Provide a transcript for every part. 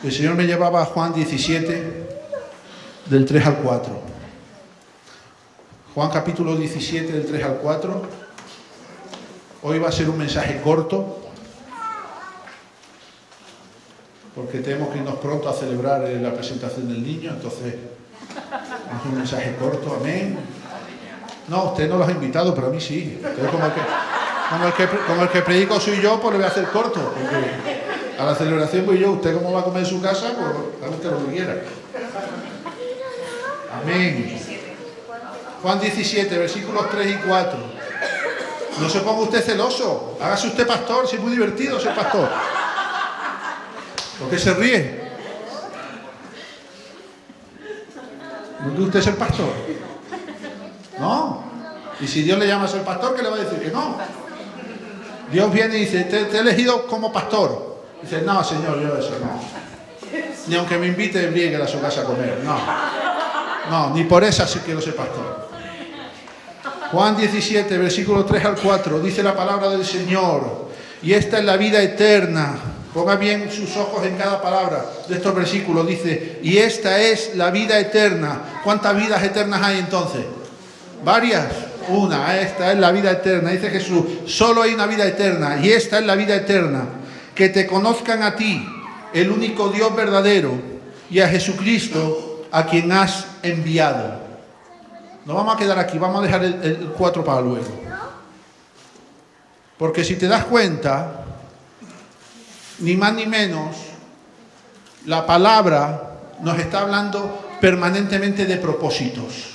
El Señor me llevaba a Juan 17, del 3 al 4. Juan capítulo 17, del 3 al 4. Hoy va a ser un mensaje corto, porque tenemos que irnos pronto a celebrar la presentación del niño, entonces es un mensaje corto, amén. No, usted no los ha invitado, pero a mí sí. Entonces, como el que predico soy yo, pues lo voy a hacer corto, porque a la celebración voy yo. Usted como va a comer en su casa, pues haga usted lo que quiera. Amén. Juan 17, versículos 3 y 4. No se ponga usted celoso, hágase usted pastor, si es muy divertido ser pastor. ¿Por qué se ríe? ¿No quiere usted ser pastor? ¿No? Y si Dios le llama a ser pastor, ¿qué le va a decir? Que no. Dios viene y dice, te he elegido como pastor. Dice, no, Señor, yo eso no. Ni aunque me invite Briegel a su casa a comer, no. No, ni por esa sí quiero ser pastor. Juan 17, versículo 3 al 4, dice la palabra del Señor, y esta es la vida eterna. Ponga bien sus ojos en cada palabra de estos versículos. Dice, y esta es la vida eterna. ¿Cuántas vidas eternas hay entonces? Varias. Una. Esta es la vida eterna. Dice Jesús, solo hay una vida eterna. Y esta es la vida eterna. Que te conozcan a ti, el único Dios verdadero, y a Jesucristo, a quien has enviado. No vamos a quedar aquí. Vamos a dejar el 4 para luego. Porque si te das cuenta, ni más ni menos, la palabra nos está hablando permanentemente de propósitos.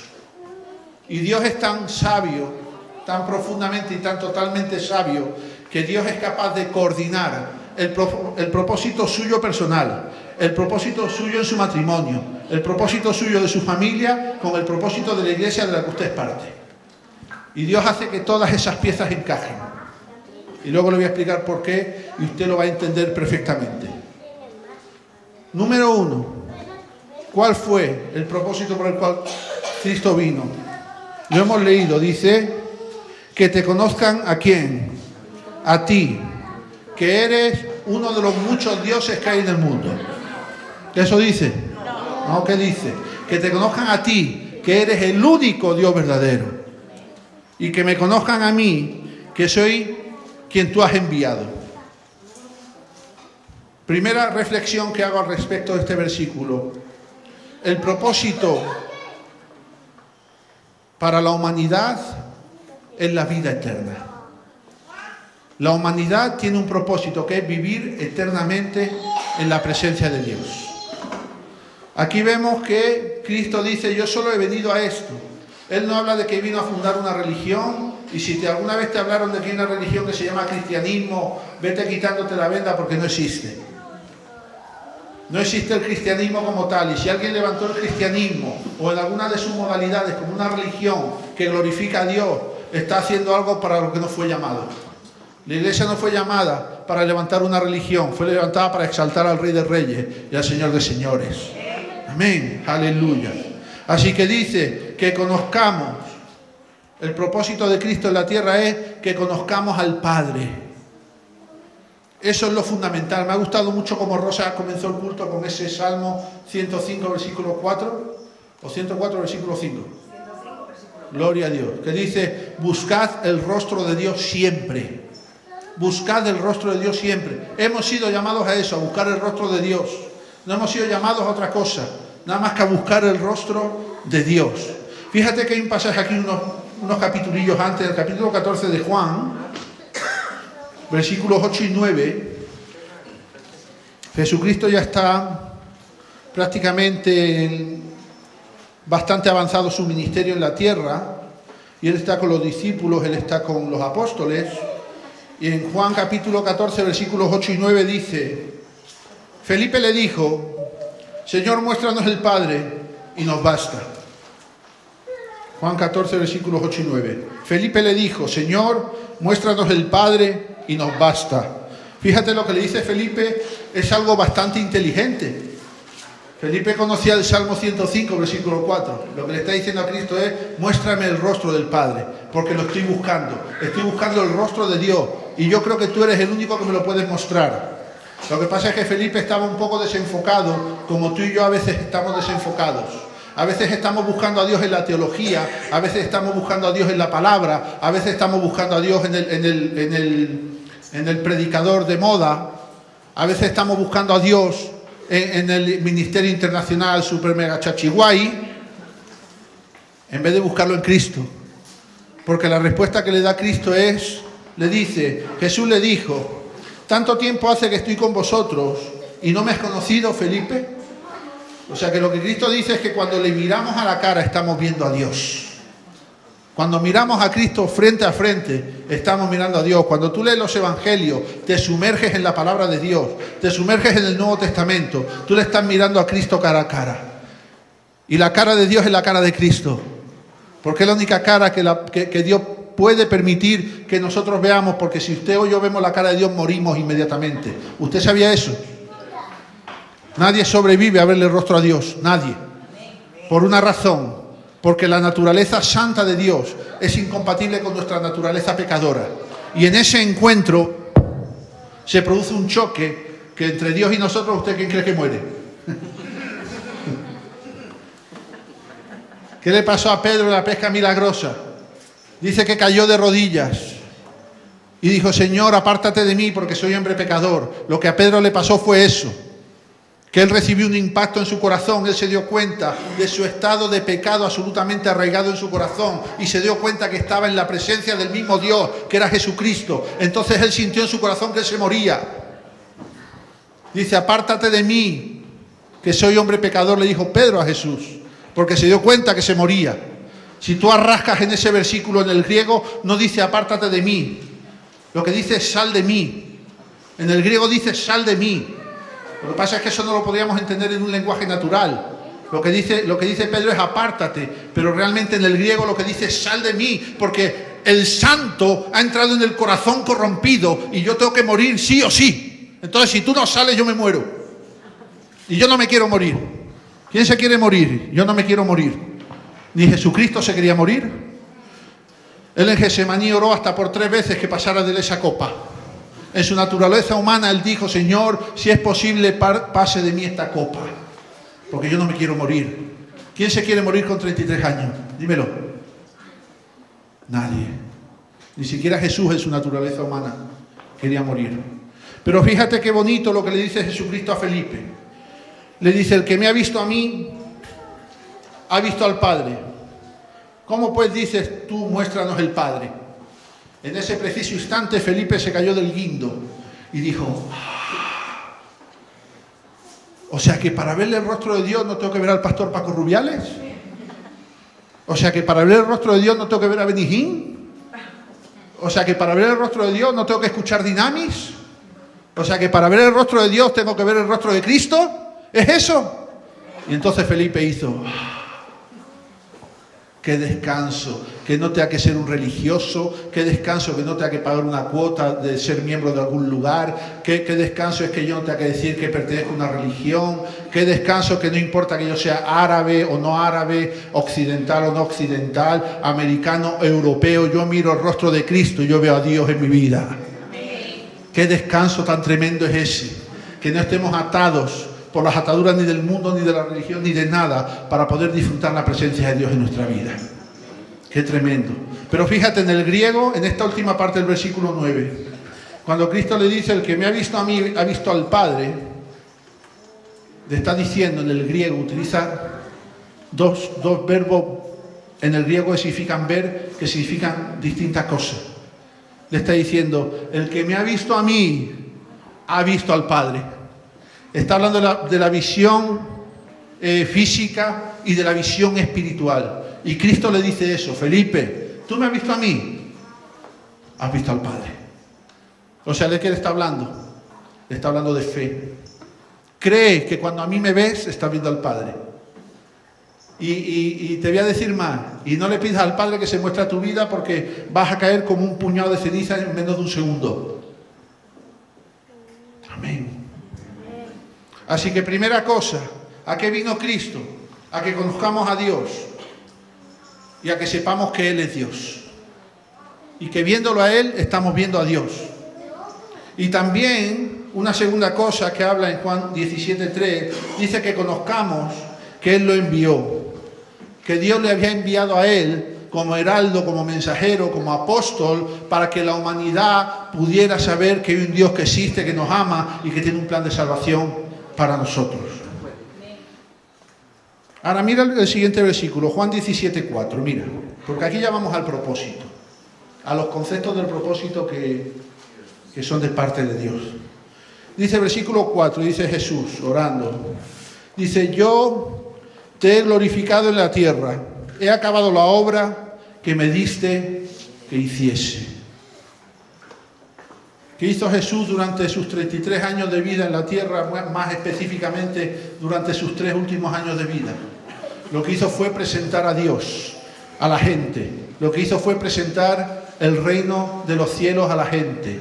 Y Dios es tan sabio, tan profundamente y tan totalmente sabio, que Dios es capaz de coordinar el propósito suyo personal, el propósito suyo en su matrimonio, el propósito suyo de su familia, con el propósito de la iglesia de la que usted es parte. Y Dios hace que todas esas piezas encajen. Y luego le voy a explicar por qué y usted lo va a entender perfectamente. Número 1. ¿Cuál fue el propósito por el cual Cristo vino? Lo hemos leído. Dice que te conozcan ¿a quién? A ti, que eres uno de los muchos dioses que hay en el mundo. ¿Eso dice? No, ¿qué dice? Que te conozcan a ti, que eres el único Dios verdadero. Y que me conozcan a mí, que soy quien tú has enviado. Primera reflexión que hago al respecto de este versículo. El propósito para la humanidad es la vida eterna. La humanidad tiene un propósito, que es vivir eternamente en la presencia de Dios. Aquí vemos que Cristo dice, yo solo he venido a esto. Él no habla de que vino a fundar una religión. Y si alguna vez te hablaron de que hay una religión que se llama cristianismo, vete quitándote la venda, porque no existe. No existe el cristianismo como tal. Y si alguien levantó el cristianismo o en alguna de sus modalidades como una religión que glorifica a Dios, está haciendo algo para lo que no fue llamado. La iglesia no fue llamada para levantar una religión, fue levantada para exaltar al Rey de Reyes y al Señor de Señores. Amén, aleluya. Así que dice que conozcamos. El propósito de Cristo en la tierra es que conozcamos al Padre. Eso es lo fundamental. Me ha gustado mucho cómo Rosa comenzó el culto con ese Salmo 105, versículo 4, o 104, versículo 5. 105, versículo 4. Gloria a Dios. Que dice, buscad el rostro de Dios siempre. Buscad el rostro de Dios siempre. Hemos sido llamados a eso, a buscar el rostro de Dios. No hemos sido llamados a otra cosa, nada más que a buscar el rostro de Dios. Fíjate que hay un pasaje aquí, unos capitulillos antes, el capítulo 14 de Juan, versículos 8 y 9. Jesucristo ya está prácticamente bastante avanzado su ministerio en la tierra, y Él está con los discípulos, Él está con los apóstoles. Y en Juan capítulo 14, versículos 8 y 9 dice, Felipe le dijo, Señor, muéstranos el Padre y nos basta. Juan 14, versículos 8 y 9. Felipe le dijo, Señor, muéstranos el Padre y nos basta. Fíjate lo que le dice Felipe, es algo bastante inteligente. Felipe conocía el Salmo 105, versículo 4. Lo que le está diciendo a Cristo es, muéstrame el rostro del Padre, porque lo estoy buscando. Estoy buscando el rostro de Dios, y yo creo que tú eres el único que me lo puedes mostrar. Lo que pasa es que Felipe estaba un poco desenfocado, como tú y yo a veces estamos desenfocados. A veces estamos buscando a Dios en la teología, a veces estamos buscando a Dios en la palabra, a veces estamos buscando a Dios en el predicador de moda, a veces estamos buscando a Dios en el ministerio internacional super mega chachihuay, en vez de buscarlo en Cristo. Porque la respuesta que le da Cristo es, le dice, Jesús le dijo, ¿tanto tiempo hace que estoy con vosotros y no me has conocido, Felipe? O sea que lo que Cristo dice es que cuando le miramos a la cara estamos viendo a Dios. Cuando miramos a Cristo frente a frente, estamos mirando a Dios. Cuando tú lees los evangelios, te sumerges en la palabra de Dios, te sumerges en el Nuevo Testamento, tú le estás mirando a Cristo cara a cara. Y la cara de Dios es la cara de Cristo. Porque es la única cara que Dios puede permitir que nosotros veamos, porque si usted o yo vemos la cara de Dios, morimos inmediatamente. ¿Usted sabía eso? Nadie sobrevive a verle el rostro a Dios, nadie. Por una razón, porque la naturaleza santa de Dios es incompatible con nuestra naturaleza pecadora. Y en ese encuentro se produce un choque que entre Dios y nosotros, ¿usted quién cree que muere? ¿Qué le pasó a Pedro en la pesca milagrosa? Dice que cayó de rodillas y dijo, Señor, apártate de mí porque soy hombre pecador. Lo que a Pedro le pasó fue eso, que él recibió un impacto en su corazón, él se dio cuenta de su estado de pecado absolutamente arraigado en su corazón y se dio cuenta que estaba en la presencia del mismo Dios, que era Jesucristo. Entonces él sintió en su corazón que él se moría. Dice, apártate de mí, que soy hombre pecador, le dijo Pedro a Jesús, porque se dio cuenta que se moría. Si tú arrascas en ese versículo en el griego, no dice apártate de mí, lo que dice es sal de mí. En el griego dice sal de mí. Lo que pasa es que eso no lo podríamos entender en un lenguaje natural. Lo que dice Pedro es apártate, pero realmente en el griego lo que dice es sal de mí, porque el santo ha entrado en el corazón corrompido y yo tengo que morir sí o sí. Entonces si tú no sales yo me muero. Y yo no me quiero morir. ¿Quién se quiere morir? Yo no me quiero morir. Ni Jesucristo se quería morir. Él en Getsemaní oró hasta por 3 veces que pasara de él esa copa. En su naturaleza humana él dijo, Señor, si es posible, pase de mí esta copa, porque yo no me quiero morir. ¿Quién se quiere morir con 33 años? Dímelo. Nadie. Ni siquiera Jesús en su naturaleza humana quería morir. Pero fíjate qué bonito lo que le dice Jesucristo a Felipe. Le dice, el que me ha visto a mí, ha visto al Padre. ¿Cómo pues dices tú, muéstranos el Padre? En ese preciso instante Felipe se cayó del guindo y dijo, o sea que para verle el rostro de Dios no tengo que ver al pastor Paco Rubiales. O sea que para ver el rostro de Dios no tengo que ver a Benijín. O sea que para ver el rostro de Dios no tengo que escuchar Dinamis. O sea que para ver el rostro de Dios tengo que ver el rostro de Cristo. ¿Es eso? Y entonces Felipe hizo, qué descanso, que no tenga que ser un religioso, qué descanso que no tenga que pagar una cuota de ser miembro de algún lugar, qué descanso es que yo no tenga que decir que pertenezco a una religión, qué descanso que no importa que yo sea árabe o no árabe, occidental o no occidental, americano, europeo, yo miro el rostro de Cristo y yo veo a Dios en mi vida. Qué descanso tan tremendo es ese, que no estemos atados por las ataduras ni del mundo, ni de la religión, ni de nada, para poder disfrutar la presencia de Dios en nuestra vida. Qué tremendo. Pero fíjate, en el griego, en esta última parte del versículo 9, cuando Cristo le dice, el que me ha visto a mí, ha visto al Padre, le está diciendo en el griego, utiliza dos verbos en el griego que significan ver, que significan distintas cosas. Le está diciendo, el que me ha visto a mí, ha visto al Padre. Está hablando de la visión física y de la visión espiritual. Y Cristo le dice eso, Felipe, ¿tú me has visto a mí? Has visto al Padre. O sea, ¿de qué le está hablando? Le está hablando de fe. Cree que cuando a mí me ves, estás viendo al Padre. Y te voy a decir más, y no le pidas al Padre que se muestre a tu vida porque vas a caer como un puñado de ceniza en menos de un segundo. Amén. Así que primera cosa, ¿a qué vino Cristo? A que conozcamos a Dios y a que sepamos que Él es Dios. Y que viéndolo a Él, estamos viendo a Dios. Y también una segunda cosa que habla en Juan 17:3, dice que conozcamos que Él lo envió, que Dios le había enviado a Él como heraldo, como mensajero, como apóstol, para que la humanidad pudiera saber que hay un Dios que existe, que nos ama y que tiene un plan de salvación para nosotros. Ahora mira el siguiente versículo, Juan 17:4, mira, porque aquí ya vamos al propósito, a los conceptos del propósito que son de parte de Dios. Dice el versículo 4, dice Jesús orando, dice: yo te he glorificado en la tierra, he acabado la obra que me diste que hiciese. ¿Qué hizo Jesús durante sus 33 años de vida en la tierra, más específicamente durante sus 3 últimos años de vida? Lo que hizo fue presentar a Dios a la gente. Lo que hizo fue presentar el reino de los cielos a la gente.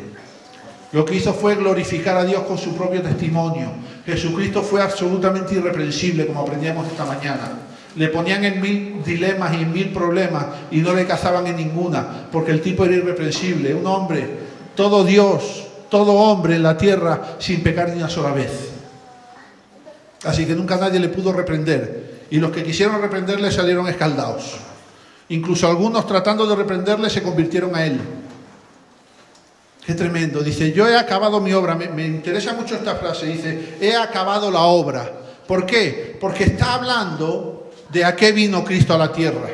Lo que hizo fue glorificar a Dios con su propio testimonio. Jesucristo fue absolutamente irreprensible, como aprendíamos esta mañana. Le ponían en 1000 dilemas y en 1000 problemas y no le cazaban en ninguna, porque el tipo era irreprensible, un hombre, todo Dios, todo hombre en la tierra sin pecar ni una sola vez. Así que nunca nadie le pudo reprender, y los que quisieron reprenderle salieron escaldados. Incluso algunos, tratando de reprenderle, se convirtieron a él. Qué tremendo. Dice: yo he acabado mi obra. Me interesa mucho esta frase. Dice: he acabado la obra. ¿Por qué? Porque está hablando de a qué vino Cristo a la tierra.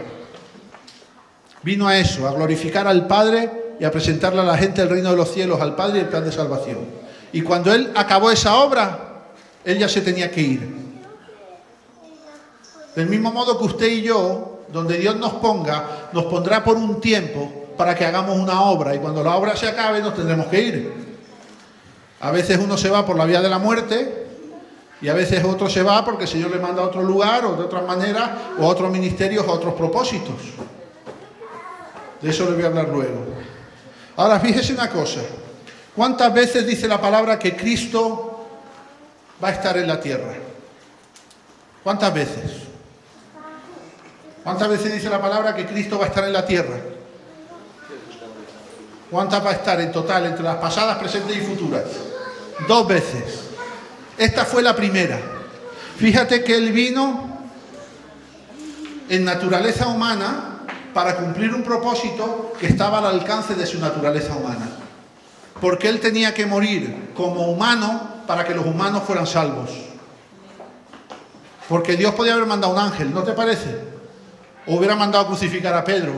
Vino a eso, a glorificar al Padre y a presentarle a la gente el reino de los cielos, al Padre y el plan de salvación. Y cuando Él acabó esa obra, Él ya se tenía que ir. Del mismo modo que usted y yo, donde Dios nos ponga, nos pondrá por un tiempo para que hagamos una obra, y cuando la obra se acabe nos tendremos que ir. A veces uno se va por la vía de la muerte, y a veces otro se va porque el Señor le manda a otro lugar, o de otra manera, o a otros ministerios, o a otros propósitos. De eso le voy a hablar luego. Ahora, fíjese una cosa. ¿Cuántas veces dice la palabra que Cristo va a estar en la tierra? ¿Cuántas veces? ¿Cuántas veces dice la palabra que Cristo va a estar en la tierra? ¿Cuántas va a estar en total entre las pasadas, presentes y futuras? 2 veces. Esta fue la primera. Fíjate que Él vino en naturaleza humana para cumplir un propósito que estaba al alcance de su naturaleza humana. Porque Él tenía que morir como humano para que los humanos fueran salvos. Porque Dios podía haber mandado un ángel, ¿no te parece? O hubiera mandado a crucificar a Pedro.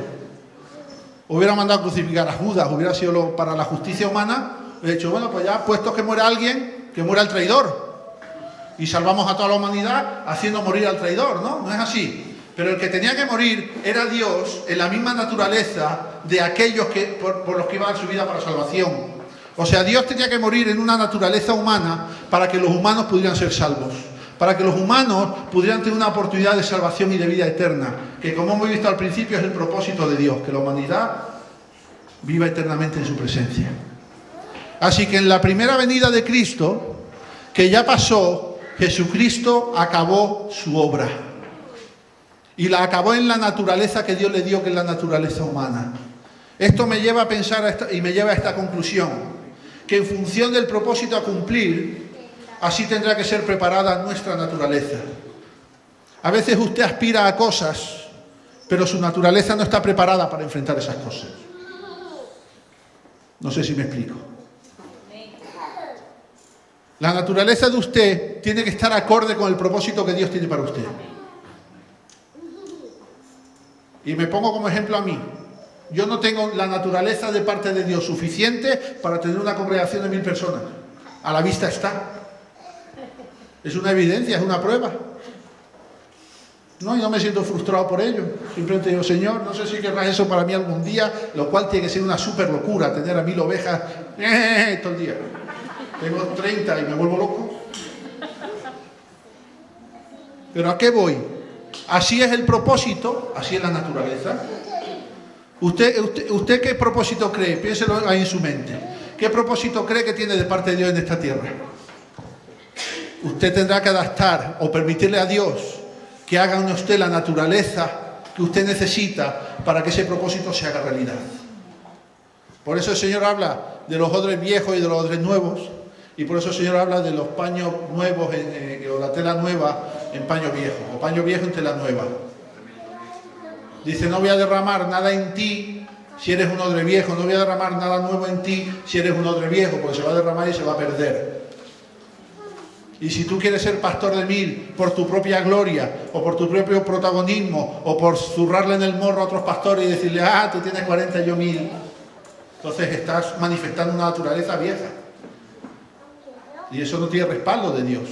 Hubiera mandado a crucificar a Judas, hubiera sido para la justicia humana. He dicho, bueno, pues ya, puesto que muera alguien, que muera el traidor. Y salvamos a toda la humanidad haciendo morir al traidor, ¿no? No es así. Pero el que tenía que morir era Dios en la misma naturaleza de aquellos que por los que iba a dar su vida para salvación. O sea, Dios tenía que morir en una naturaleza humana para que los humanos pudieran ser salvos. Para que los humanos pudieran tener una oportunidad de salvación y de vida eterna, que como hemos visto al principio es el propósito de Dios, que la humanidad viva eternamente en su presencia. Así que en la primera venida de Cristo, que ya pasó, Jesucristo acabó su obra. Y la acabó en la naturaleza que Dios le dio, que es la naturaleza humana. Esto me lleva a pensar y me lleva a esta conclusión, que en función del propósito a cumplir, así tendrá que ser preparada nuestra naturaleza. A veces usted aspira a cosas, pero su naturaleza no está preparada para enfrentar esas cosas. No sé si me explico. La naturaleza de usted tiene que estar acorde con el propósito que Dios tiene para usted. Y me pongo como ejemplo a mí. Yo no tengo la naturaleza de parte de Dios suficiente para tener una congregación de 1000 personas. A la vista está. Es una evidencia, es una prueba. No, y no me siento frustrado por ello. Simplemente digo, Señor, no sé si querrás eso para mí algún día, lo cual tiene que ser una súper locura, tener a 1000 ovejas todo el día. Tengo 30 y me vuelvo loco. Pero ¿a qué voy? Así es el propósito, así es la naturaleza. ¿Usted qué propósito cree? Piénselo ahí en su mente. ¿Qué propósito cree que tiene de parte de Dios en esta tierra? Usted tendrá que adaptar o permitirle a Dios que haga en usted la naturaleza que usted necesita para que ese propósito se haga realidad. Por eso el Señor habla de los odres viejos y de los odres nuevos, Y por eso el Señor habla de los paños nuevos o la tela nueva en paño viejo, o paño viejo en tela nueva. Dice, no voy a derramar nada en ti si eres un odre viejo, no voy a derramar nada nuevo en ti si eres un odre viejo, porque se va a derramar y se va a perder. Y si tú quieres ser pastor de 1000 por tu propia gloria, o por tu propio protagonismo, o por zurrarle en el morro a otros pastores y decirle, tú tienes 40 y yo 1000, entonces estás manifestando una naturaleza vieja. Y eso no tiene respaldo de Dios.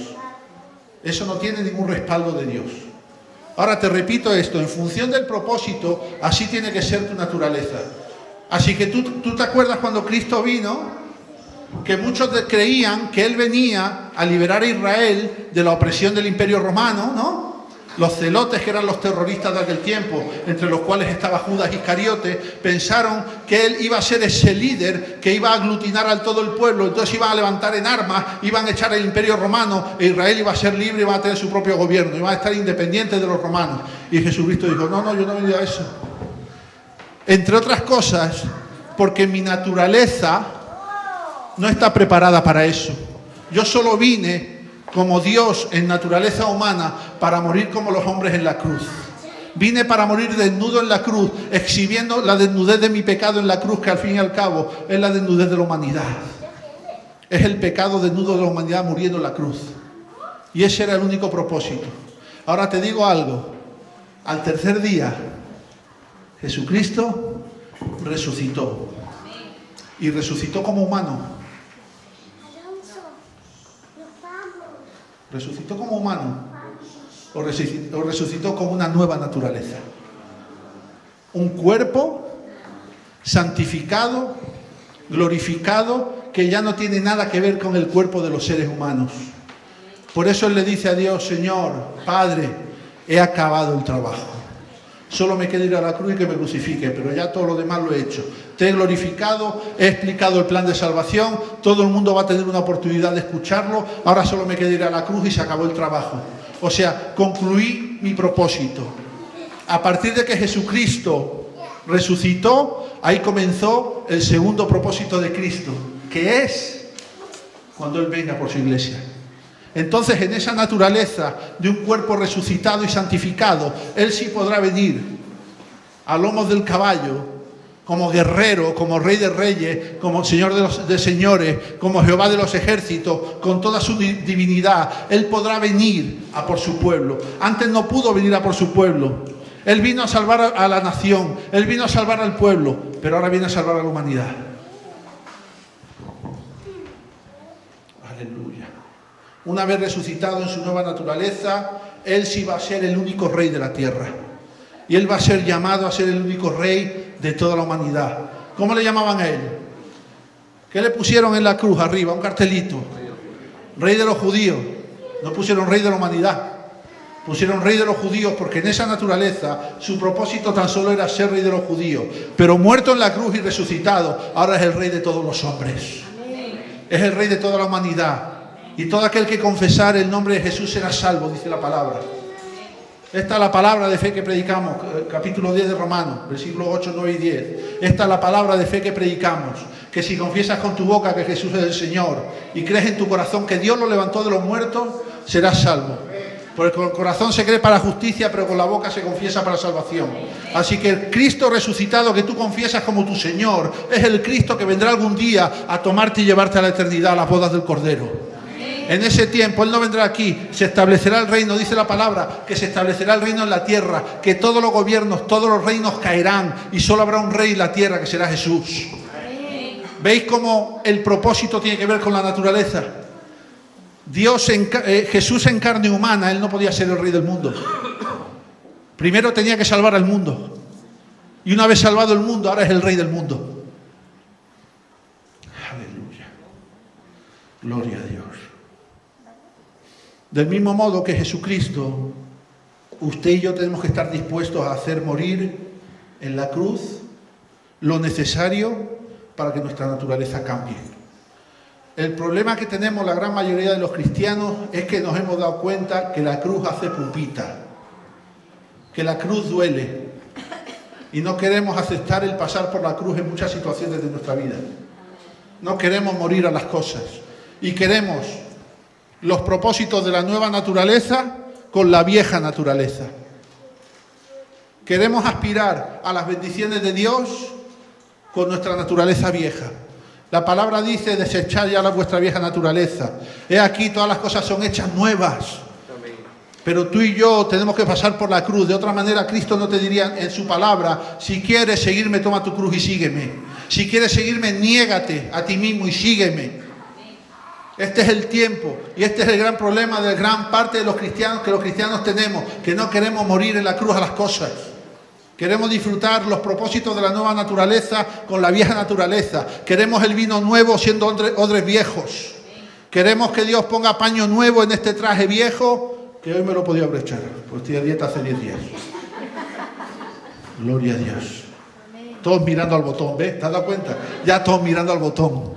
Eso no tiene ningún respaldo de Dios. Ahora te repito esto, en función del propósito, así tiene que ser tu naturaleza. Así que tú te acuerdas cuando Cristo vino, que muchos creían que Él venía a liberar a Israel de la opresión del Imperio Romano, ¿no? Los celotes, que eran los terroristas de aquel tiempo, entre los cuales estaba Judas Iscariote, pensaron que Él iba a ser ese líder que iba a aglutinar a todo el pueblo, entonces iban a levantar en armas, iban a echar el Imperio Romano, e Israel iba a ser libre, iba a tener su propio gobierno, iba a estar independiente de los romanos. Y Jesucristo dijo, no, yo no he venido a eso. Entre otras cosas, porque mi naturaleza no está preparada para eso. Yo solo vine como Dios en naturaleza humana para morir como los hombres en la cruz. Vine para morir desnudo en la cruz, exhibiendo la desnudez de mi pecado en la cruz, que al fin y al cabo es la desnudez de la humanidad. Es el pecado desnudo de la humanidad muriendo en la cruz. Y ese era el único propósito. Ahora te digo algo. Al tercer día, Jesucristo resucitó. Y resucitó como humano. ¿Resucitó como humano? ¿O resucitó como una nueva naturaleza? Un cuerpo santificado, glorificado, que ya no tiene nada que ver con el cuerpo de los seres humanos. Por eso Él le dice a Dios, Señor, Padre, he acabado el trabajo. Solo me queda ir a la cruz y que me crucifique, pero ya todo lo demás lo he hecho. Te he glorificado, he explicado el plan de salvación, todo el mundo va a tener una oportunidad de escucharlo, ahora solo me queda ir a la cruz y se acabó el trabajo. O sea, concluí mi propósito. A partir de que Jesucristo resucitó, ahí comenzó el segundo propósito de Cristo, que es cuando Él venga por su iglesia. Entonces, en esa naturaleza de un cuerpo resucitado y santificado, Él sí podrá venir a lomos del caballo, como guerrero, como Rey de Reyes, como Señor de Señores, como Jehová de los ejércitos, con toda su divinidad. Él podrá venir a por su pueblo. Antes no pudo venir a por su pueblo. Él vino a salvar a la nación, Él vino a salvar al pueblo, pero ahora viene a salvar a la humanidad. Aleluya. Una vez resucitado en su nueva naturaleza, Él sí va a ser el único rey de la tierra. Y Él va a ser llamado a ser el único rey de toda la humanidad. ¿Cómo le llamaban a Él? ¿Qué le pusieron en la cruz arriba? Un cartelito. Rey de los judíos. No pusieron rey de la humanidad. Pusieron rey de los judíos porque en esa naturaleza su propósito tan solo era ser rey de los judíos. Pero muerto en la cruz y resucitado, ahora es el rey de todos los hombres. Es el rey de toda la humanidad. Y todo aquel que confesar el nombre de Jesús será salvo, dice la palabra. Esta es la palabra de fe que predicamos, capítulo 10 de Romanos, versículos 8, 9 y 10. Esta es la palabra de fe que predicamos, que si confiesas con tu boca que Jesús es el Señor y crees en tu corazón que Dios lo levantó de los muertos, serás salvo. Porque con el corazón se cree para justicia, pero con la boca se confiesa para salvación. Así que el Cristo resucitado que tú confiesas como tu Señor es el Cristo que vendrá algún día a tomarte y llevarte a la eternidad, a las bodas del Cordero. En ese tiempo Él no vendrá aquí, se establecerá el reino, dice la palabra, que se establecerá el reino en la tierra, que todos los gobiernos, todos los reinos caerán y solo habrá un rey en la tierra que será Jesús. ¿Veis cómo el propósito tiene que ver con la naturaleza? Jesús en carne humana, Él no podía ser el rey del mundo. Primero tenía que salvar al mundo. Y una vez salvado el mundo, ahora es el rey del mundo. Aleluya. Gloria a Dios. Del mismo modo que Jesucristo, usted y yo tenemos que estar dispuestos a hacer morir en la cruz lo necesario para que nuestra naturaleza cambie. El problema que tenemos la gran mayoría de los cristianos es que nos hemos dado cuenta que la cruz hace pupita, que la cruz duele y no queremos aceptar el pasar por la cruz en muchas situaciones de nuestra vida. No queremos morir a las cosas. Y queremos los propósitos de la nueva naturaleza con la vieja naturaleza. Queremos aspirar a las bendiciones de Dios con nuestra naturaleza vieja. La palabra dice: desechad ya vuestra vieja naturaleza. He aquí, todas las cosas son hechas nuevas. Pero tú y yo tenemos que pasar por la cruz. De otra manera, Cristo no te diría en su palabra: si quieres seguirme, toma tu cruz y sígueme. Si quieres seguirme, niégate a ti mismo y sígueme. Este es el tiempo y este es el gran problema de gran parte de los cristianos, que los cristianos tenemos, que no queremos morir en la cruz a las cosas. Queremos disfrutar los propósitos de la nueva naturaleza con la vieja naturaleza. Queremos el vino nuevo siendo odres viejos. Queremos que Dios ponga paño nuevo en este traje viejo, que hoy me lo podía haber echado, porque estoy a dieta hace 10 días. Gloria a Dios. Todos mirando al botón, ¿ves? ¿Te has dado cuenta? Ya todos mirando al botón.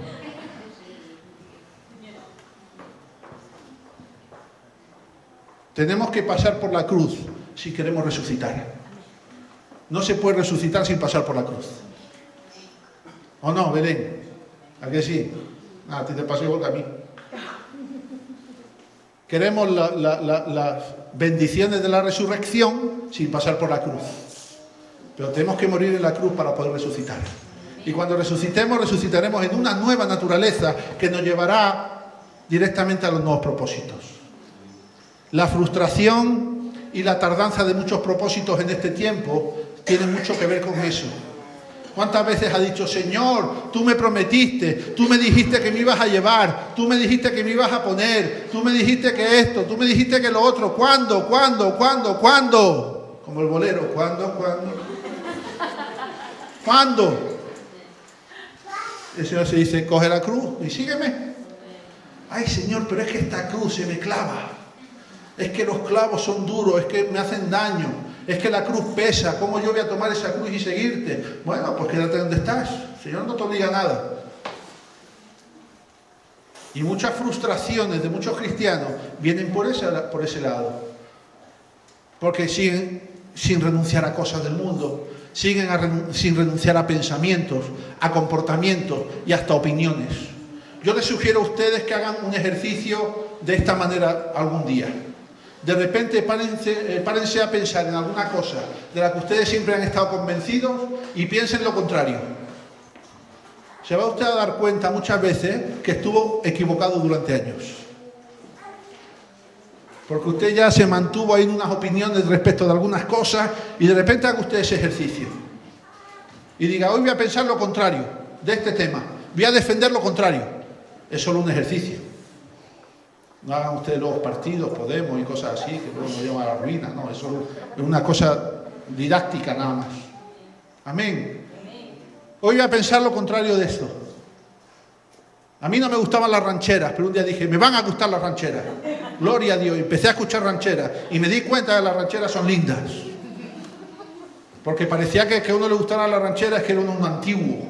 Tenemos que pasar por la cruz si queremos resucitar. No se puede resucitar sin pasar por la cruz. ¿O no, Belén? ¿A qué sí? A ti te pasó igual que a mí. Queremos las bendiciones de la resurrección sin pasar por la cruz. Pero tenemos que morir en la cruz para poder resucitar. Y cuando resucitemos, resucitaremos en una nueva naturaleza que nos llevará directamente a los nuevos propósitos. La frustración y la tardanza de muchos propósitos en este tiempo tienen mucho que ver con eso. ¿Cuántas veces ha dicho: Señor, tú me prometiste, tú me dijiste que me ibas a llevar, tú me dijiste que me ibas a poner, tú me dijiste que esto, tú me dijiste que lo otro? ¿Cuándo? Como el bolero, ¿Cuándo? El Señor se dice: coge la cruz y sígueme. Ay, Señor, pero es que esta cruz se me clava. Es que los clavos son duros, es que me hacen daño, es que la cruz pesa. ¿Cómo yo voy a tomar esa cruz y seguirte? Bueno, pues quédate donde estás. El Señor no te obliga a nada. Y muchas frustraciones de muchos cristianos vienen por ese lado. Porque siguen sin renunciar a cosas del mundo, siguen sin renunciar a pensamientos, a comportamientos y hasta opiniones. Yo les sugiero a ustedes que hagan un ejercicio de esta manera algún día. De repente párense a pensar en alguna cosa de la que ustedes siempre han estado convencidos y piensen lo contrario. Se va usted a dar cuenta muchas veces que estuvo equivocado durante años. Porque usted ya se mantuvo ahí en unas opiniones respecto de algunas cosas y de repente haga usted ese ejercicio. Y diga: hoy voy a pensar lo contrario de este tema, voy a defender lo contrario. Es solo un ejercicio. No hagan ustedes los partidos, Podemos y cosas así, que luego nos llevan a la ruina. No, eso es una cosa didáctica nada más. Amén. Hoy voy a pensar lo contrario de esto. A mí no me gustaban las rancheras, pero un día dije: me van a gustar las rancheras. Gloria a Dios. Y empecé a escuchar rancheras y me di cuenta que las rancheras son lindas. Porque parecía que a uno le gustaran las rancheras, que era uno un antiguo.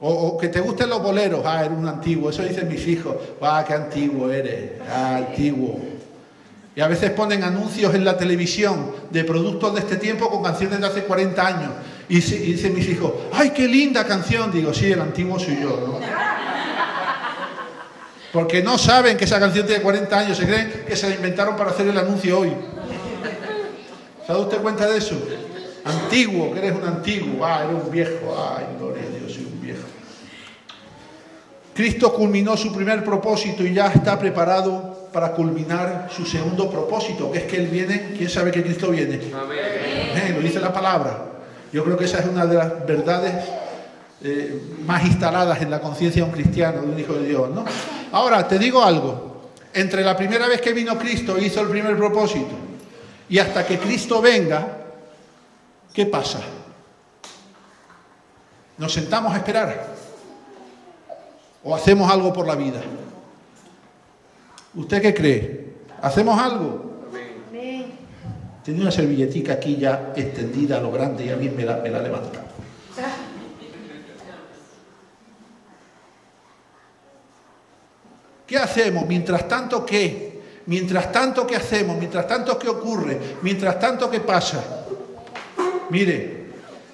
O que te gusten los boleros. Ah, eres un antiguo. Eso dicen mis hijos. Ah, qué antiguo eres. Ah, antiguo. Y a veces ponen anuncios en la televisión de productos de este tiempo con canciones de hace 40 años. Y dicen mis hijos: ¡ay, qué linda canción! Digo: sí, el antiguo soy yo, ¿no? Porque no saben que esa canción tiene 40 años. Se creen que se la inventaron para hacer el anuncio hoy. ¿Se da usted cuenta de eso? Antiguo, que eres un antiguo. Ah, eres un viejo. Ay, gloria a Dios, soy un viejo. Cristo culminó su primer propósito y ya está preparado para culminar su segundo propósito, que es que Él viene. ¿Quién sabe que Cristo viene? Amén. Lo dice la palabra. Yo creo que esa es una de las verdades más instaladas en la conciencia de un cristiano, de un hijo de Dios, ¿no? Ahora, te digo algo. Entre la primera vez que vino Cristo hizo el primer propósito y hasta que Cristo venga, ¿qué pasa? ¿Nos sentamos a esperar? ¿O hacemos algo por la vida? ¿Usted qué cree? ¿Hacemos algo? Amén. Tenía una servilletica aquí ya extendida a lo grande y alguien me la levanta. ¿Qué hacemos? Mientras tanto, ¿qué? Mientras tanto, ¿qué hacemos? Mientras tanto, ¿qué ocurre? Mientras tanto, ¿qué pasa? Mire,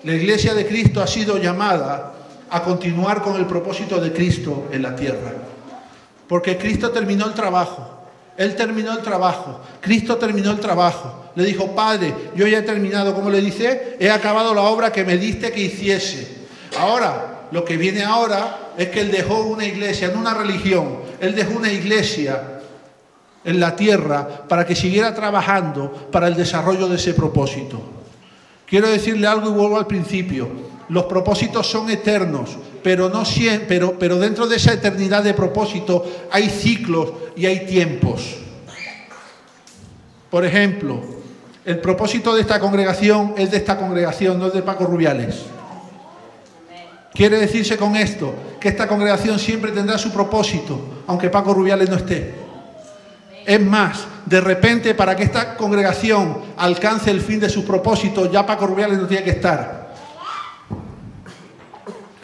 la Iglesia de Cristo ha sido llamada a continuar con el propósito de Cristo en la tierra. Porque Cristo terminó el trabajo. Él terminó el trabajo. Cristo terminó el trabajo. Le dijo, Padre, yo ya he terminado. ¿Cómo le dice? He acabado la obra que me diste que hiciese. Ahora, lo que viene ahora es que Él dejó una iglesia, no una religión. Él dejó una iglesia en la tierra para que siguiera trabajando para el desarrollo de ese propósito. Quiero decirle algo y vuelvo al principio. Los propósitos son eternos, pero no siempre, pero dentro de esa eternidad de propósito hay ciclos y hay tiempos. Por ejemplo, el propósito de esta congregación es de esta congregación, no es de Paco Rubiales. Quiere decirse con esto que esta congregación siempre tendrá su propósito, aunque Paco Rubiales no esté. Es más, de repente, para que esta congregación alcance el fin de su propósito, ya Paco Rubiales no tiene que estar.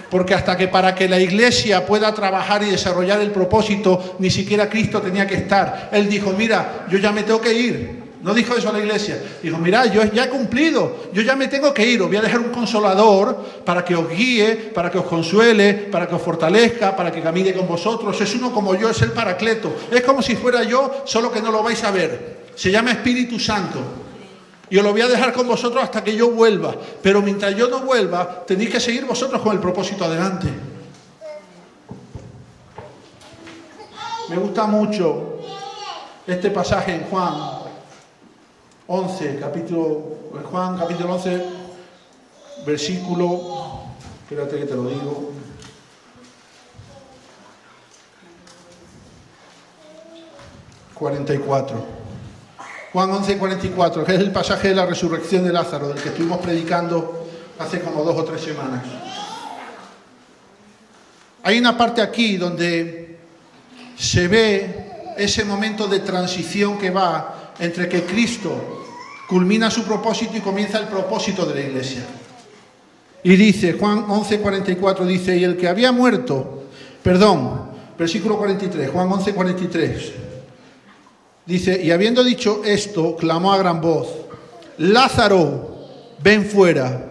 Porque para que la iglesia pueda trabajar y desarrollar el propósito, ni siquiera Cristo tenía que estar. Él dijo, mira, yo ya me tengo que ir. No dijo eso a la iglesia. Dijo, mira, yo ya he cumplido, yo ya me tengo que ir. Os voy a dejar un consolador para que os guíe, para que os consuele, para que os fortalezca, para que camine con vosotros. Es uno como yo, es el Paracleto. Es como si fuera yo, solo que no lo vais a ver. Se llama Espíritu Santo. Y os lo voy a dejar con vosotros hasta que yo vuelva. Pero mientras yo no vuelva, tenéis que seguir vosotros con el propósito adelante. Me gusta mucho este pasaje en Juan 11, capítulo 11, versículo, espérate que te lo digo, 44. Juan 11, 44, que es el pasaje de la resurrección de Lázaro, del que estuvimos predicando hace como 2 o 3 semanas. Hay una parte aquí donde se ve ese momento de transición que va entre que Cristo culmina su propósito y comienza el propósito de la iglesia. Y dice, Juan 11, 44, dice, y el que había muerto, versículo 43, Juan 11, 43. Dice, y habiendo dicho esto, clamó a gran voz, Lázaro, ven fuera.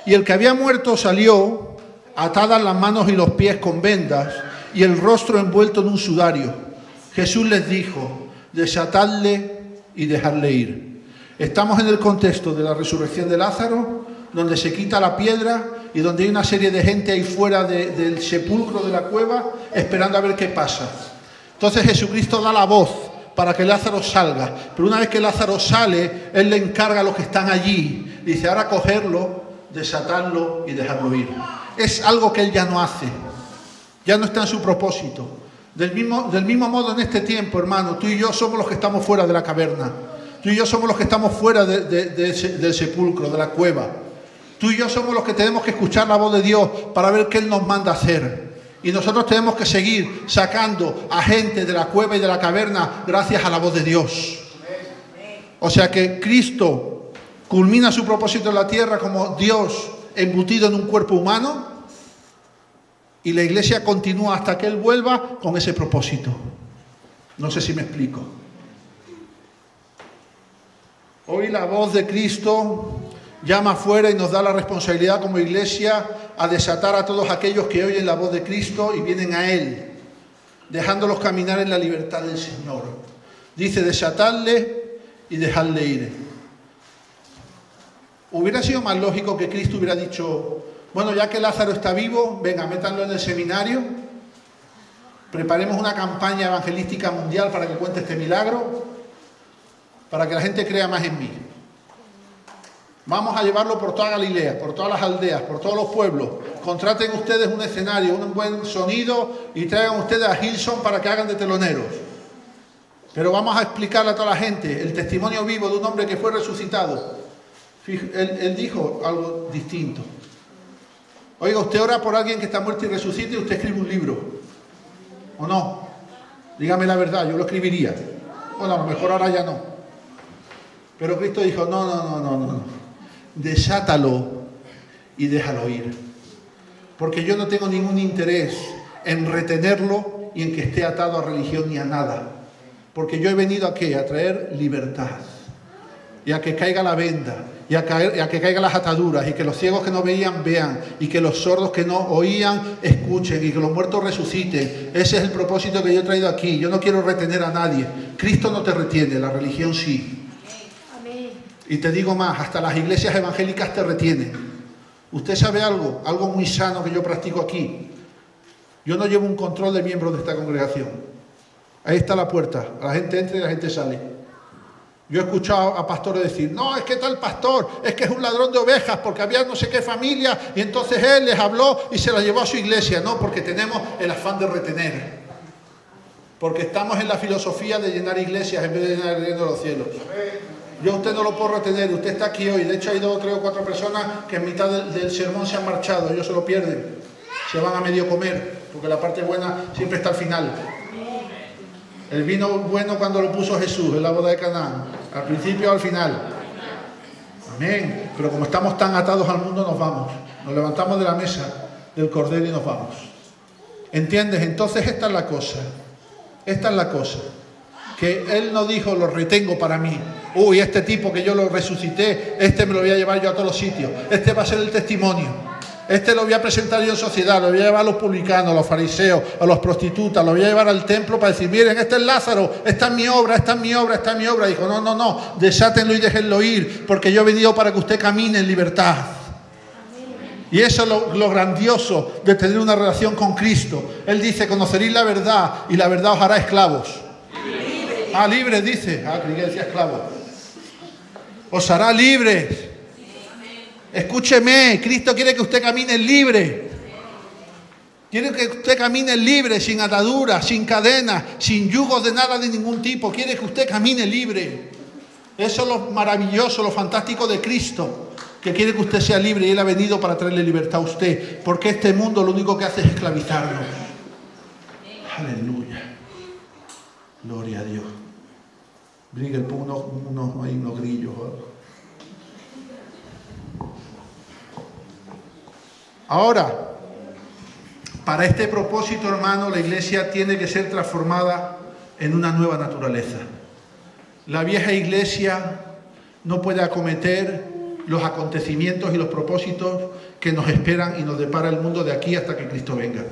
Y el que había muerto salió, atadas las manos y los pies con vendas, y el rostro envuelto en un sudario. Jesús les dijo, desatadle y dejadle ir. Estamos en el contexto de la resurrección de Lázaro, donde se quita la piedra y donde hay una serie de gente ahí fuera del sepulcro de la cueva, esperando a ver qué pasa. Entonces Jesucristo da la voz para que Lázaro salga. Pero una vez que Lázaro sale, Él le encarga a los que están allí. Dice, ahora cogerlo, desatarlo y dejarlo ir. Es algo que Él ya no hace. Ya no está en su propósito. Del mismo modo en este tiempo, hermano, tú y yo somos los que estamos fuera de la caverna. Tú y yo somos los que estamos fuera del sepulcro, de la cueva. Tú y yo somos los que tenemos que escuchar la voz de Dios para ver qué Él nos manda hacer. Y nosotros tenemos que seguir sacando a gente de la cueva y de la caverna gracias a la voz de Dios. O sea que Cristo culmina su propósito en la tierra como Dios embutido en un cuerpo humano y la iglesia continúa hasta que Él vuelva con ese propósito. No sé si me explico. Hoy la voz de Cristo llama afuera y nos da la responsabilidad como iglesia a desatar a todos aquellos que oyen la voz de Cristo y vienen a Él, dejándolos caminar en la libertad del Señor. Dice, desatadle y dejadle ir. Hubiera sido más lógico que Cristo hubiera dicho, bueno, ya que Lázaro está vivo, venga, métanlo en el seminario, preparemos una campaña evangelística mundial para que cuente este milagro, para que la gente crea más en mí. Vamos a llevarlo por toda Galilea, por todas las aldeas, por todos los pueblos. Contraten ustedes un escenario, un buen sonido y traigan ustedes a Hilson para que hagan de teloneros. Pero vamos a explicarle a toda la gente el testimonio vivo de un hombre que fue resucitado. Él dijo algo distinto. Oiga, usted ora por alguien que está muerto y resucita y usted escribe un libro. ¿O no? Dígame la verdad, yo lo escribiría. Bueno, a lo mejor ahora ya no. Pero Cristo dijo, no. Desátalo y déjalo ir. Porque yo no tengo ningún interés en retenerlo y en que esté atado a religión ni a nada. Porque yo he venido ¿a qué? A traer libertad. Y a que caiga la venda. y a que caigan las ataduras, y que los ciegos que no veían vean, y que los sordos que no oían escuchen, y que los muertos resuciten. Ese es el propósito que yo he traído aquí. Yo no quiero retener a nadie. Cristo no te retiene, la religión sí. Y te digo más, hasta las iglesias evangélicas te retienen. Usted sabe algo muy sano que yo practico aquí. Yo no llevo un control de miembros de esta congregación. Ahí está la puerta, la gente entra y la gente sale. Yo he escuchado a pastores decir, no, es que tal pastor, es que es un ladrón de ovejas, porque había no sé qué familia, y entonces él les habló y se la llevó a su iglesia. No, porque tenemos el afán de retener. Porque estamos en la filosofía de llenar iglesias en vez de llenar el reino de los cielos. Yo a usted no lo puedo retener, usted está aquí hoy. De hecho hay 2, 3 o 4 personas que en mitad del sermón se han marchado, ellos se lo pierden. Se van a medio comer, porque la parte buena siempre está al final. El vino bueno cuando lo puso Jesús en la boda de Canaán, al principio o al final. Amén. Pero como estamos tan atados al mundo, nos vamos. Nos levantamos de la mesa del Cordero y nos vamos. ¿Entiendes? Entonces esta es la cosa. Esta es la cosa. Que Él no dijo, lo retengo para mí. Uy, este tipo que yo lo resucité, este me lo voy a llevar yo a todos los sitios. Este va a ser el testimonio. Este lo voy a presentar yo en sociedad, lo voy a llevar a los publicanos, a los fariseos, a los prostitutas, lo voy a llevar al templo para decir, miren, este es Lázaro, esta es mi obra, esta es mi obra, esta es mi obra. Dijo, no, desátenlo y déjenlo ir, porque yo he venido para que usted camine en libertad. Y eso es lo grandioso de tener una relación con Cristo. Él dice, conoceréis la verdad y la verdad os hará esclavos. Libres dice. Creí que decía esclavos. Os hará libres. Escúcheme, Cristo quiere que usted camine libre. Quiere que usted camine libre, sin ataduras, sin cadenas, sin yugos de nada de ningún tipo. Quiere que usted camine libre. Eso es lo maravilloso, lo fantástico de Cristo, que quiere que usted sea libre, y Él ha venido para traerle libertad a usted, porque este mundo lo único que hace es esclavizarnos. Aleluya. Gloria a Dios. Brigel, pon unos grillos. Ahora, para este propósito, hermano, la iglesia tiene que ser transformada en una nueva naturaleza. La vieja iglesia no puede acometer los acontecimientos y los propósitos que nos esperan y nos depara el mundo de aquí hasta que Cristo venga.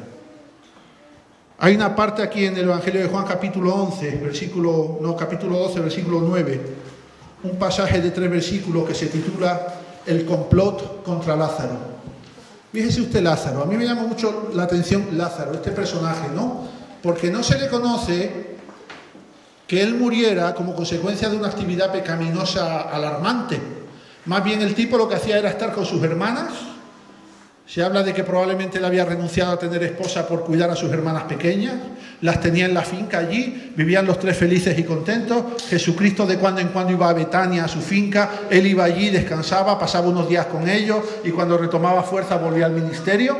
Hay una parte aquí en el Evangelio de Juan, capítulo 12, versículo 9, un pasaje de 3 versículos que se titula El complot contra Lázaro. Fíjese usted Lázaro, a mí me llama mucho la atención Lázaro, este personaje, ¿no? Porque no se le conoce que él muriera como consecuencia de una actividad pecaminosa alarmante. Más bien el tipo lo que hacía era estar con sus hermanas. Se habla de que probablemente él había renunciado a tener esposa por cuidar a sus hermanas pequeñas. Las tenía en la finca allí, vivían los 3 felices y contentos. Jesucristo de cuando en cuando iba a Betania, a su finca. Él iba allí, descansaba, pasaba unos días con ellos y cuando retomaba fuerza volvía al ministerio.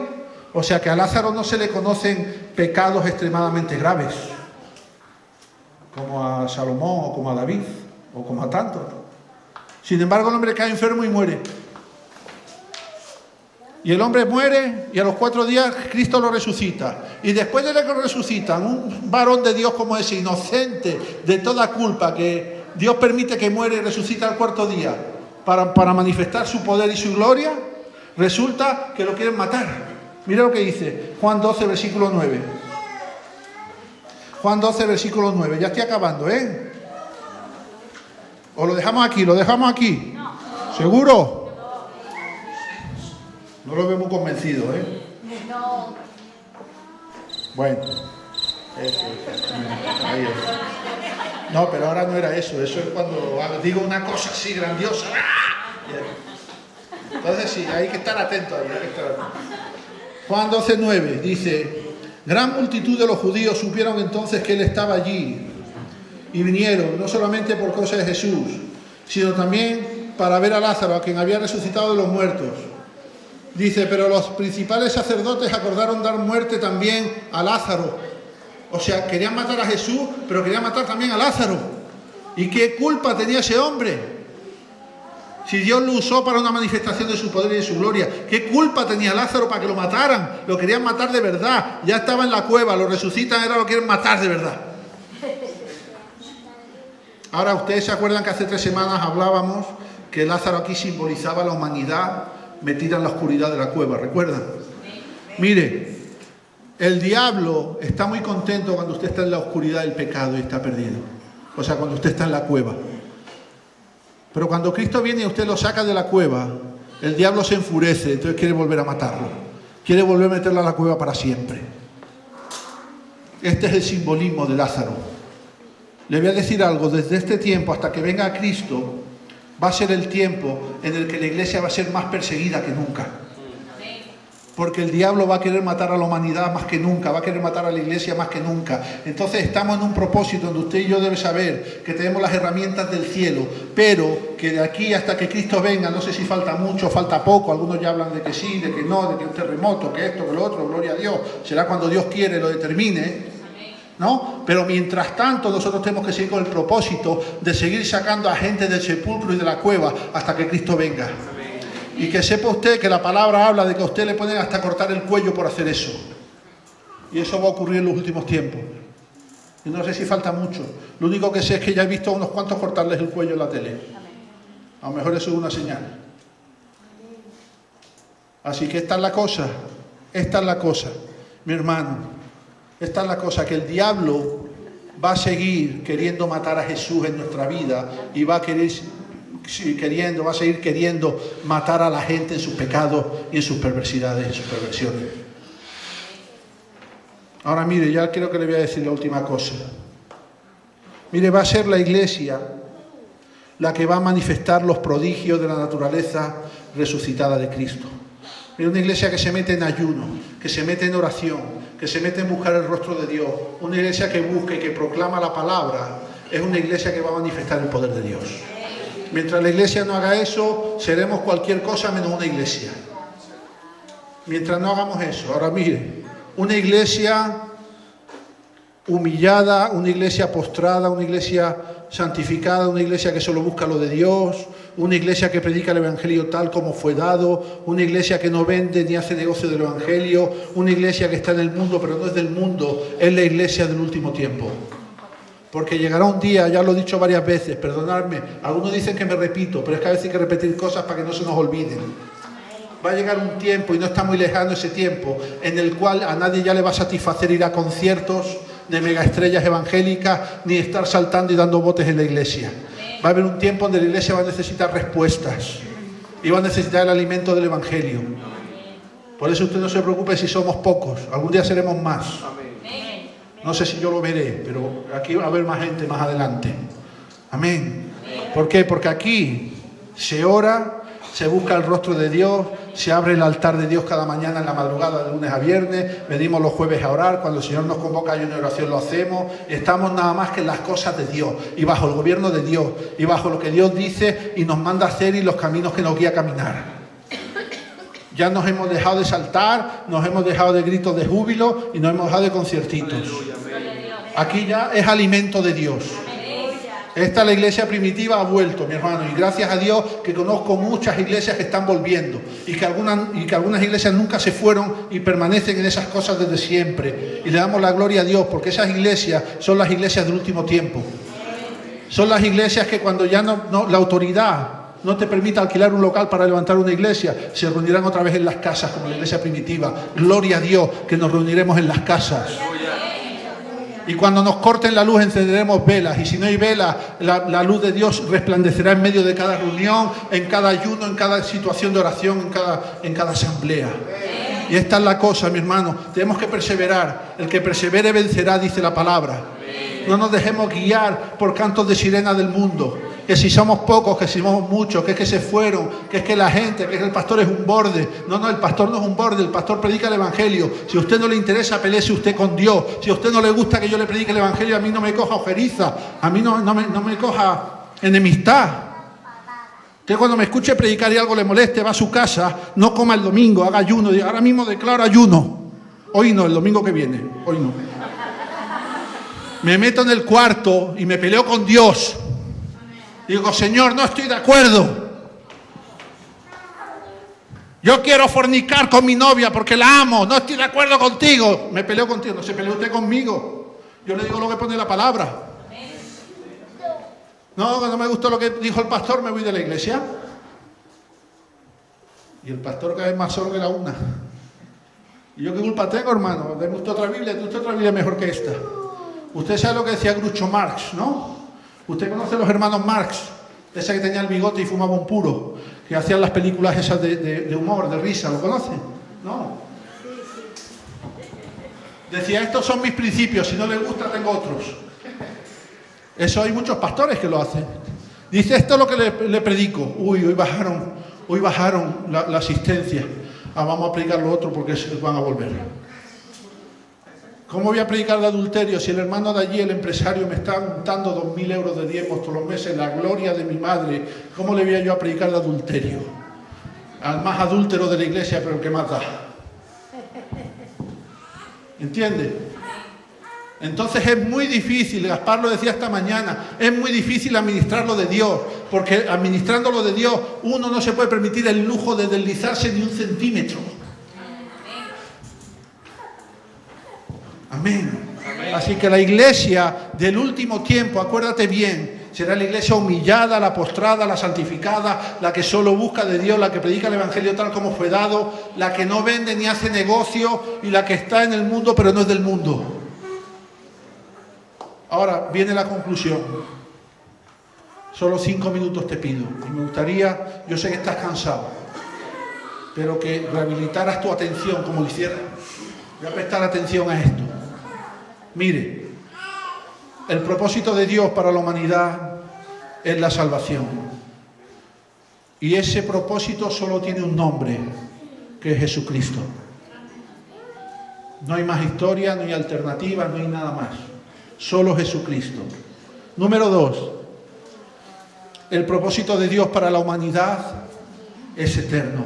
O sea que a Lázaro no se le conocen pecados extremadamente graves, como a Salomón o como a David o como a tantos. Sin embargo, el hombre cae enfermo y muere. Y el hombre muere y a los 4 días Cristo lo resucita. Y después de que lo resucitan, un varón de Dios como ese, inocente de toda culpa, que Dios permite que muere y resucita al 4º día para manifestar su poder y su gloria, resulta que lo quieren matar. Mira lo que dice Juan 12, versículo 9. Juan 12, versículo 9. Ya estoy acabando, ¿eh? ¿O lo dejamos aquí? ¿Lo dejamos aquí? No. ¿Seguro? No lo veo muy convencido, ¿eh? No. Bueno. Eso. Ahí es. No, pero ahora no era eso. Eso es cuando digo una cosa así grandiosa. Entonces sí, hay que estar atento ahí. Hay que estar atento. Juan 12, 9 dice: gran multitud de los judíos supieron entonces que él estaba allí y vinieron, no solamente por causa de Jesús, sino también para ver a Lázaro, a quien había resucitado de los muertos. Dice, pero los principales sacerdotes acordaron dar muerte también a Lázaro. O sea, querían matar a Jesús, pero querían matar también a Lázaro. ¿Y qué culpa tenía ese hombre? Si Dios lo usó para una manifestación de su poder y de su gloria, ¿qué culpa tenía Lázaro para que lo mataran? Lo querían matar de verdad. Ya estaba en la cueva, lo resucitan, ahora lo quieren matar de verdad. Ahora, ustedes se acuerdan que hace 3 semanas hablábamos que Lázaro aquí simbolizaba la humanidad metida en la oscuridad de la cueva, ¿recuerdan? Mire, el diablo está muy contento cuando usted está en la oscuridad del pecado y está perdido. O sea, cuando usted está en la cueva. Pero cuando Cristo viene y usted lo saca de la cueva, el diablo se enfurece, entonces quiere volver a matarlo. Quiere volver a meterlo a la cueva para siempre. Este es el simbolismo de Lázaro. Le voy a decir algo, desde este tiempo hasta que venga Cristo, va a ser el tiempo en el que la iglesia va a ser más perseguida que nunca. Porque el diablo va a querer matar a la humanidad más que nunca, va a querer matar a la iglesia más que nunca. Entonces estamos en un propósito donde usted y yo debe saber que tenemos las herramientas del cielo, pero que de aquí hasta que Cristo venga, no sé si falta mucho, falta poco, algunos ya hablan de que sí, de que no, de que un terremoto, que esto, que lo otro, gloria a Dios, será cuando Dios quiere, lo determine, ¿no? Pero mientras tanto nosotros tenemos que seguir con el propósito de seguir sacando a gente del sepulcro y de la cueva hasta que Cristo venga. Y que sepa usted que la palabra habla de que a usted le pueden hasta cortar el cuello por hacer eso. Y eso va a ocurrir en los últimos tiempos. Y no sé si falta mucho. Lo único que sé es que ya he visto a unos cuantos cortarles el cuello en la tele. A lo mejor eso es una señal. Así que esta es la cosa. Esta es la cosa, mi hermano. Esta es la cosa, que el diablo va a seguir queriendo matar a Jesús en nuestra vida y va a seguir queriendo matar a la gente en sus pecados y en sus perversidades, en sus perversiones. Ahora mire, ya creo que le voy a decir la última cosa. Mire, va a ser la iglesia la que va a manifestar los prodigios de la naturaleza resucitada de Cristo. Mire, una iglesia que se mete en ayuno, que se mete en oración, que se mete en buscar el rostro de Dios, una iglesia que busca y que proclama la palabra, es una iglesia que va a manifestar el poder de Dios. Mientras la iglesia no haga eso, seremos cualquier cosa menos una iglesia. Mientras no hagamos eso. Ahora mire, una iglesia humillada, una iglesia postrada, una iglesia santificada, una iglesia que solo busca lo de Dios, una iglesia que predica el evangelio tal como fue dado, una iglesia que no vende ni hace negocio del evangelio, una iglesia que está en el mundo pero no es del mundo, es la iglesia del último tiempo. Porque llegará un día, ya lo he dicho varias veces, perdonadme, algunos dicen que me repito, pero es que a veces hay que repetir cosas para que no se nos olviden. Va a llegar un tiempo, y no está muy lejano ese tiempo, en el cual a nadie ya le va a satisfacer ir a conciertos de megaestrellas evangélicas, ni estar saltando y dando botes en la iglesia. Va a haber un tiempo donde la iglesia va a necesitar respuestas y va a necesitar el alimento del evangelio. Por eso usted no se preocupe si somos pocos, algún día seremos más. No sé si yo lo veré, pero aquí va a haber más gente más adelante. Amén. ¿Por qué? Porque aquí se ora, se busca el rostro de Dios, se abre el altar de Dios cada mañana en la madrugada de lunes a viernes, venimos los jueves a orar, cuando el Señor nos convoca a una oración lo hacemos, estamos nada más que en las cosas de Dios y bajo el gobierno de Dios y bajo lo que Dios dice y nos manda a hacer y los caminos que nos guía a caminar. Ya nos hemos dejado de saltar, nos hemos dejado de gritos de júbilo y nos hemos dejado de conciertitos. Aquí ya es alimento de Dios. Esta la iglesia primitiva ha vuelto, mi hermano, y gracias a Dios que conozco muchas iglesias que están volviendo y que algunas iglesias nunca se fueron y permanecen en esas cosas desde siempre. Y le damos la gloria a Dios porque esas iglesias son las iglesias del último tiempo. Son las iglesias que cuando ya no la autoridad no te permita alquilar un local para levantar una iglesia, se reunirán otra vez en las casas como la iglesia primitiva. Gloria a Dios que nos reuniremos en las casas. Y cuando nos corten la luz encenderemos velas, y si no hay velas, la luz de Dios resplandecerá en medio de cada reunión, en cada ayuno, en cada situación de oración, en cada asamblea. Y esta es la cosa, mi hermano, tenemos que perseverar. El que persevere vencerá, dice la palabra. No nos dejemos guiar por cantos de sirena del mundo, que si somos pocos, que si somos muchos, que es que se fueron, que es que la gente, que es que el pastor es un borde. No, el pastor no es un borde, el pastor predica el evangelio. Si a usted no le interesa, peléese usted con Dios. Si a usted no le gusta que yo le predique el evangelio, a mí no me coja ojeriza, a mí no me coja enemistad. Que cuando me escuche predicar y algo le moleste, va a su casa, no coma el domingo, haga ayuno. Ahora mismo declaro ayuno. Hoy no, el domingo que viene, hoy no. Me meto en el cuarto y me peleo con Dios. Digo, Señor, no estoy de acuerdo. Yo quiero fornicar con mi novia porque la amo. No estoy de acuerdo contigo. Me peleo contigo. No se pelee usted conmigo. Yo le digo lo que pone la palabra. No me gustó lo que dijo el pastor, me voy de la iglesia. Y el pastor cada vez más solo que la una. ¿Y yo qué culpa tengo, hermano? Deme usted otra Biblia mejor que esta. Usted sabe lo que decía Groucho Marx, ¿no? Usted conoce a los hermanos Marx, ese que tenía el bigote y fumaba un puro, que hacían las películas esas de humor, de risa, ¿lo conocen? ¿No? Decía, estos son mis principios, si no les gusta tengo otros. Eso hay muchos pastores que lo hacen. Dice, esto es lo que le predico. Uy, hoy bajaron la asistencia. Vamos a predicar lo otro porque van a volver. ¿Cómo voy a predicar de adulterio si el hermano de allí, el empresario, me está untando 2.000 euros de diezmos todos los meses, la gloria de mi madre? ¿Cómo le voy a yo a predicar de adulterio? Al más adúltero de la iglesia, pero el que más da. ¿Entiende? Entonces es muy difícil, Gaspar lo decía esta mañana, es muy difícil administrar lo de Dios, porque administrando lo de Dios uno no se puede permitir el lujo de deslizarse ni un centímetro. Amén. Así que la iglesia del último tiempo, acuérdate bien, será la iglesia humillada, la postrada, la santificada, la que solo busca de Dios, la que predica el evangelio tal como fue dado, la que no vende ni hace negocio y la que está en el mundo pero no es del mundo. Ahora viene la conclusión. Solo 5 minutos te pido. Y me gustaría, yo sé que estás cansado, pero que rehabilitaras tu atención como lo hicieras. Voy a prestar atención a esto. Mire, el propósito de Dios para la humanidad es la salvación. Y ese propósito solo tiene un nombre, que es Jesucristo. No hay más historia, no hay alternativa, no hay nada más. Solo Jesucristo. Número 2. El propósito de Dios para la humanidad es eterno.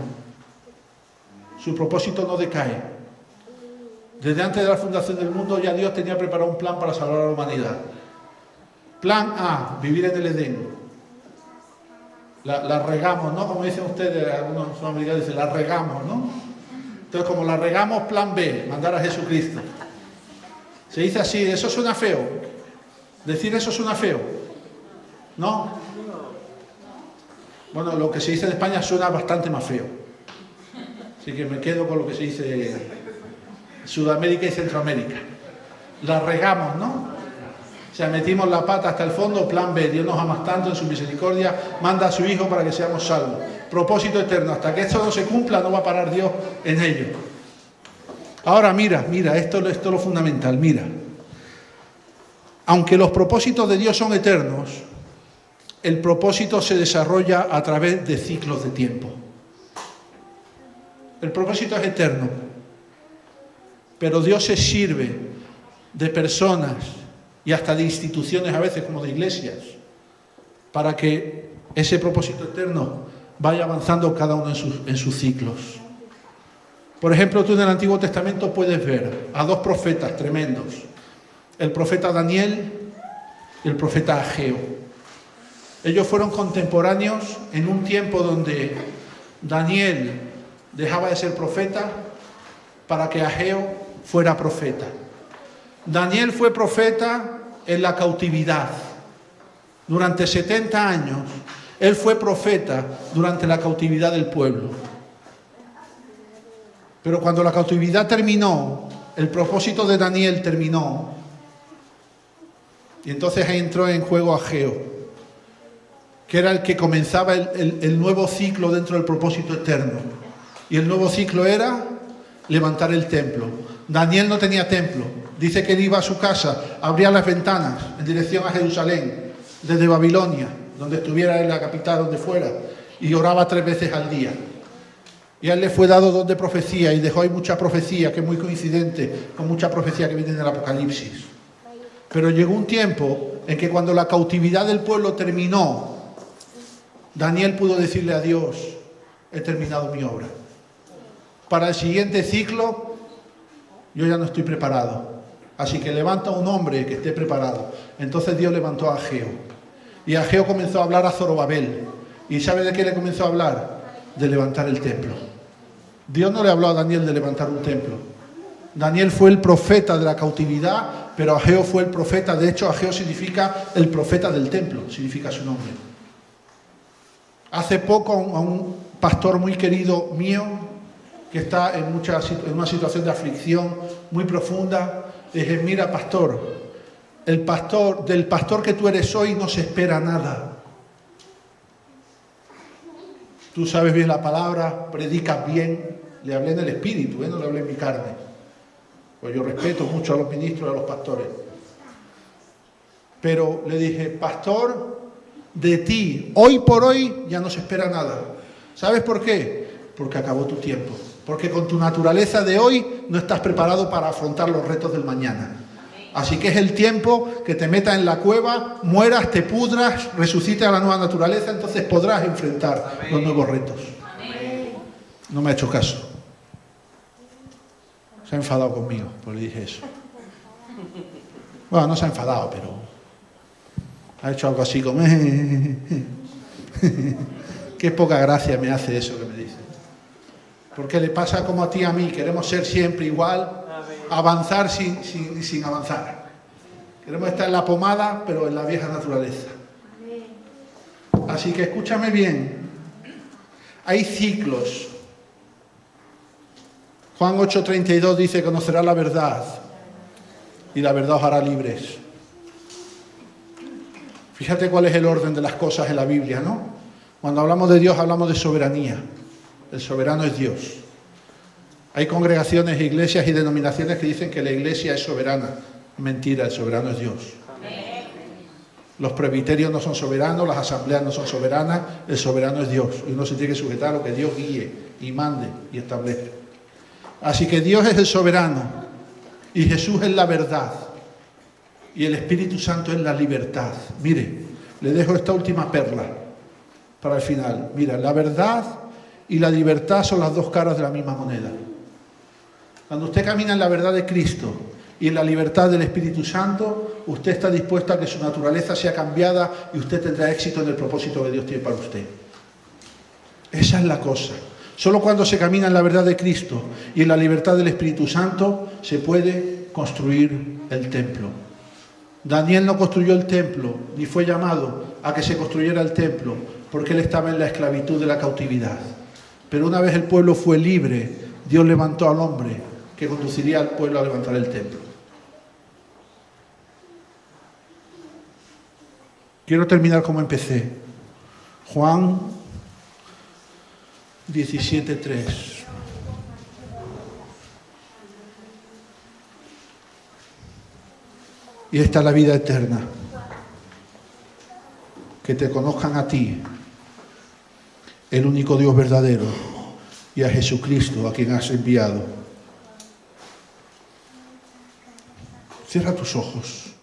Su propósito no decae. Desde antes de la fundación del mundo ya Dios tenía preparado un plan para salvar a la humanidad. Plan A, vivir en el Edén. La regamos, ¿no? Como dicen ustedes, algunos sudamericanos dicen, la regamos, ¿no? Entonces, como la regamos, plan B, mandar a Jesucristo. Se dice así, eso suena feo. Decir eso suena feo. ¿No? Bueno, lo que se dice en España suena bastante más feo. Así que me quedo con lo que se dice en Sudamérica y Centroamérica. La regamos, ¿no? O sea, metimos la pata hasta el fondo, plan B. Dios nos ama tanto en su misericordia, manda a su Hijo para que seamos salvos. Propósito eterno. Hasta que esto no se cumpla, no va a parar Dios en ello. Ahora mira, esto es lo fundamental, mira. Aunque los propósitos de Dios son eternos, el propósito se desarrolla a través de ciclos de tiempo. El propósito es eterno, pero Dios se sirve de personas y hasta de instituciones, a veces como de iglesias, para que ese propósito eterno vaya avanzando cada uno en sus ciclos. Por ejemplo, tú en el Antiguo Testamento puedes ver a 2 profetas tremendos, el profeta Daniel y el profeta Ageo. Ellos fueron contemporáneos en un tiempo donde Daniel dejaba de ser profeta para que Ageo fuera profeta. Daniel fue profeta en la cautividad. Durante 70 años, él fue profeta durante la cautividad del pueblo. Pero cuando la cautividad terminó, el propósito de Daniel terminó. Y entonces entró en juego Ageo, que era el que comenzaba el nuevo ciclo dentro del propósito eterno. Y el nuevo ciclo era levantar el templo. Daniel no tenía templo. Dice que él iba a su casa, abría las ventanas en dirección a Jerusalén, desde Babilonia, donde estuviera en la capital, donde fuera, y oraba 3 veces al día. Y a él le fue dado don de profecía y dejó ahí mucha profecía, que es muy coincidente con mucha profecía que viene en el Apocalipsis. Pero llegó un tiempo en que cuando la cautividad del pueblo terminó, Daniel pudo decirle a Dios, he terminado mi obra. Para el siguiente ciclo, yo ya no estoy preparado. Así que levanta un hombre que esté preparado. Entonces Dios levantó a Ageo. Y Ageo comenzó a hablar a Zorobabel. ¿Y sabe de qué le comenzó a hablar? De levantar el templo. Dios no le habló a Daniel de levantar un templo. Daniel fue el profeta de la cautividad, pero Ageo fue el profeta. De hecho, Ageo significa el profeta del templo, significa su nombre. Hace poco a un pastor muy querido mío, que está en una situación de aflicción muy profunda. Le dije, mira, pastor, del pastor que tú eres hoy no se espera nada. Tú sabes bien la palabra, predicas bien. Le hablé en el espíritu, no le hablé en mi carne. Pues yo respeto mucho a los ministros y a los pastores. Pero le dije, pastor, de ti, hoy por hoy, ya no se espera nada. ¿Sabes por qué? Porque acabó tu tiempo. Porque con tu naturaleza de hoy no estás preparado para afrontar los retos del mañana. Así que es el tiempo que te metas en la cueva, mueras, te pudras, resucites a la nueva naturaleza, entonces podrás enfrentar los nuevos retos. No me ha hecho caso. Se ha enfadado conmigo, pues le dije eso. Bueno, no se ha enfadado, pero ha hecho algo así como... Qué poca gracia me hace eso que me dice. Porque le pasa como a ti y a mí, queremos ser siempre igual, avanzar sin avanzar. Queremos estar en la pomada, pero en la vieja naturaleza. Así que escúchame bien. Hay ciclos. Juan 8:32 dice, conocerá la verdad y la verdad os hará libres. Fíjate cuál es el orden de las cosas en la Biblia, ¿no? Cuando hablamos de Dios hablamos de soberanía. El soberano es Dios. Hay congregaciones, iglesias y denominaciones que dicen que la iglesia es soberana. Mentira, el soberano es Dios. Los presbiterios no son soberanos, las asambleas no son soberanas, el soberano es Dios. Y uno se tiene que sujetar a lo que Dios guíe y mande y establezca. Así que Dios es el soberano y Jesús es la verdad y el Espíritu Santo es la libertad. Mire, le dejo esta última perla para el final. Mira, la verdad y la libertad son las dos caras de la misma moneda. Cuando usted camina en la verdad de Cristo y en la libertad del Espíritu Santo, usted está dispuesto a que su naturaleza sea cambiada y usted tendrá éxito en el propósito que Dios tiene para usted. Esa es la cosa. Solo cuando se camina en la verdad de Cristo y en la libertad del Espíritu Santo se puede construir el templo. Daniel no construyó el templo, ni fue llamado a que se construyera el templo, porque él estaba en la esclavitud de la cautividad. Pero una vez el pueblo fue libre, Dios levantó al hombre que conduciría al pueblo a levantar el templo. Quiero terminar como empecé. Juan 17:3. Y esta es la vida eterna. Que te conozcan a ti, el único Dios verdadero, y a Jesucristo, a quien has enviado. Cierra tus ojos.